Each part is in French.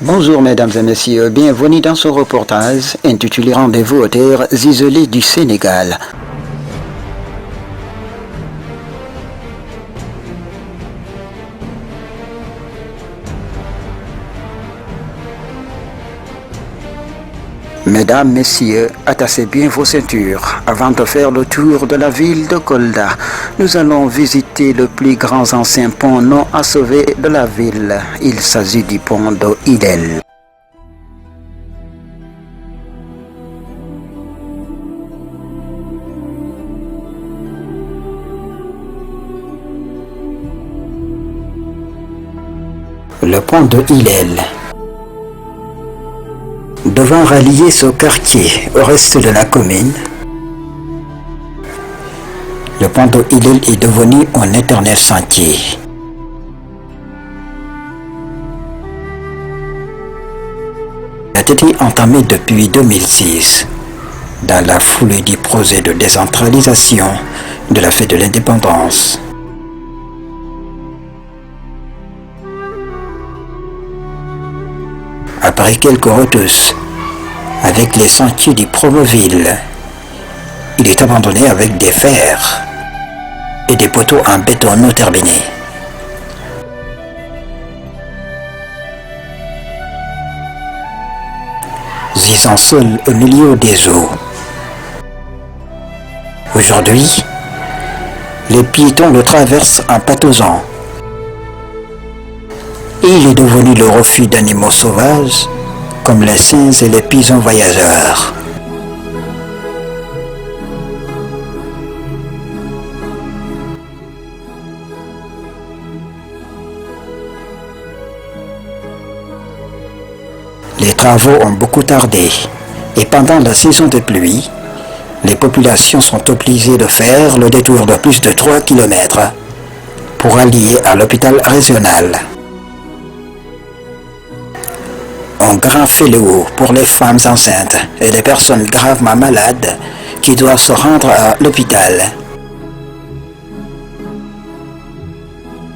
Bonjour mesdames et messieurs, bienvenue dans ce reportage intitulé Rendez-vous aux terres isolées du Sénégal. Mesdames, Messieurs, attachez bien vos ceintures. Avant de faire le tour de la ville de Kolda, nous allons visiter le plus grand ancien pont non achevé de la ville. Il s'agit du pont de Idel. Le pont de Idel. Devant rallier ce quartier au reste de la commune, le pont de Idel est devenu un éternel sentier. Il a été entamé depuis 2006 dans la foulée du projet de décentralisation de la fête de l'indépendance. Après quelques retouches avec les sentiers du Promoville, il est abandonné avec des fers et des poteaux en béton non terminés. Gisant seul au milieu des eaux. Aujourd'hui, les piétons le traversent en patausant. Et il est devenu le refuge d'animaux sauvages comme les singes et les pigeons voyageurs. Les travaux ont beaucoup tardé et pendant la saison de pluie, les populations sont obligées de faire le détour de plus de 3 km pour allier à l'hôpital régional. Un grand fléau pour les femmes enceintes et les personnes gravement malades qui doivent se rendre à l'hôpital.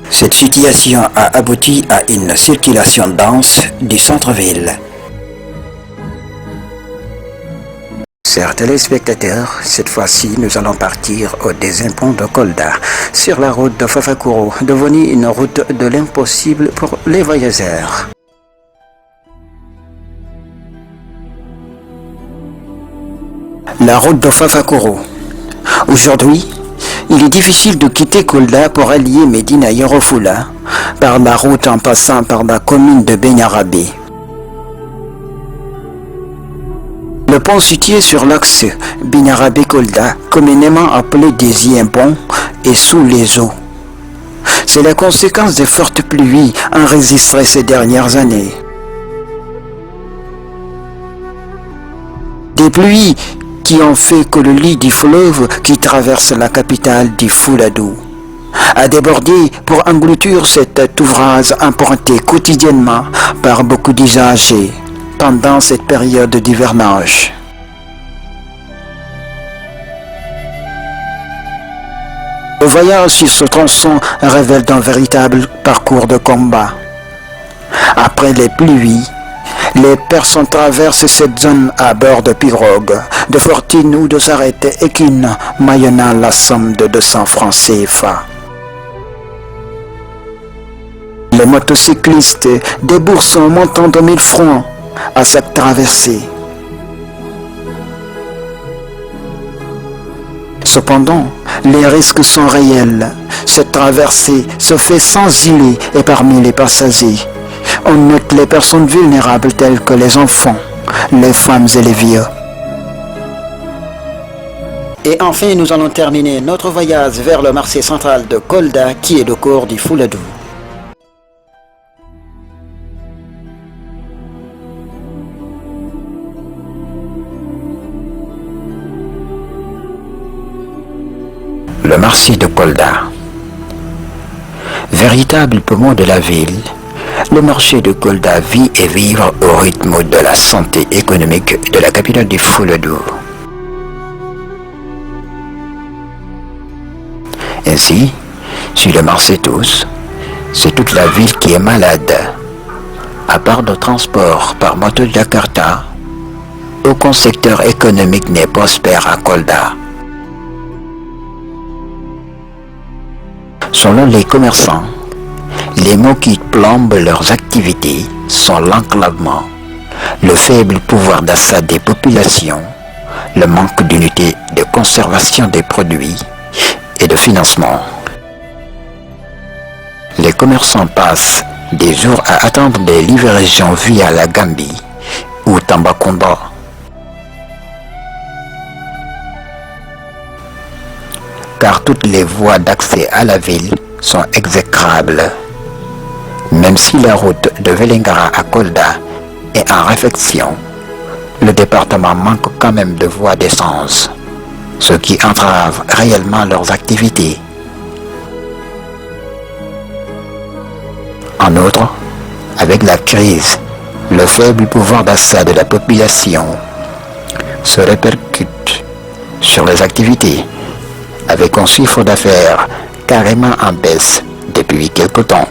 Cette situation a abouti à une circulation dense du centre-ville. Chers téléspectateurs, cette fois-ci, nous allons partir au deuxième pont de Kolda, sur la route de Fafakuro, devenue une route de l'impossible pour les voyageurs. La route de Fafakuro. Aujourd'hui, il est difficile de quitter Kolda pour allier Médina Yoro-Fula par la route en passant par la commune de Benyarabé. Le pont situé sur l'axe Benyarabé-Kolda, communément appelé deuxième pont, est sous les eaux. C'est la conséquence des fortes pluies enregistrées ces dernières années. Des pluies qui ont fait que le lit du fleuve qui traverse la capitale du Fouladou a débordé pour engloutir cet ouvrage emprunté quotidiennement par beaucoup d'usagers pendant cette période d'hivernage. Le voyage sur ce tronçon révèle un véritable parcours de combat. Après les pluies, les personnes traversent cette zone à bord de pirogues, de fortines ou de sarrettes équines moyennant la somme de 200 francs CFA. Les motocyclistes déboursent un montant de 1000 francs à cette traversée. Cependant, les risques sont réels. Cette traversée se fait sans gilet et parmi les passagers, on note les personnes vulnérables telles que les enfants, les femmes et les vieux. Et enfin, nous allons terminer notre voyage vers le marché central de Kolda qui est le corps du Fouladou. Le marché de Kolda. Véritable poumon de la ville, le marché de Kolda vit et vivre au rythme de la santé économique de la capitale du Fouladou. Ainsi, sur le marché tous, c'est toute la ville qui est malade. À part le transport par moto Jakarta, aucun secteur économique n'est prospère à Kolda. Selon les commerçants, les maux qui plombent leurs activités sont l'enclavement, le faible pouvoir d'achat des populations, le manque d'unité de conservation des produits et de financement. Les commerçants passent des jours à attendre des livraisons via la Gambie ou Tambacounda. Car toutes les voies d'accès à la ville sont exécrables. Même si la route de Vélingara à Kolda est en réfection, le département manque quand même de voies d'essence, ce qui entrave réellement leurs activités. En outre, avec la crise, le faible pouvoir d'achat de la population se répercute sur les activités, avec un chiffre d'affaires carrément en baisse depuis quelque temps.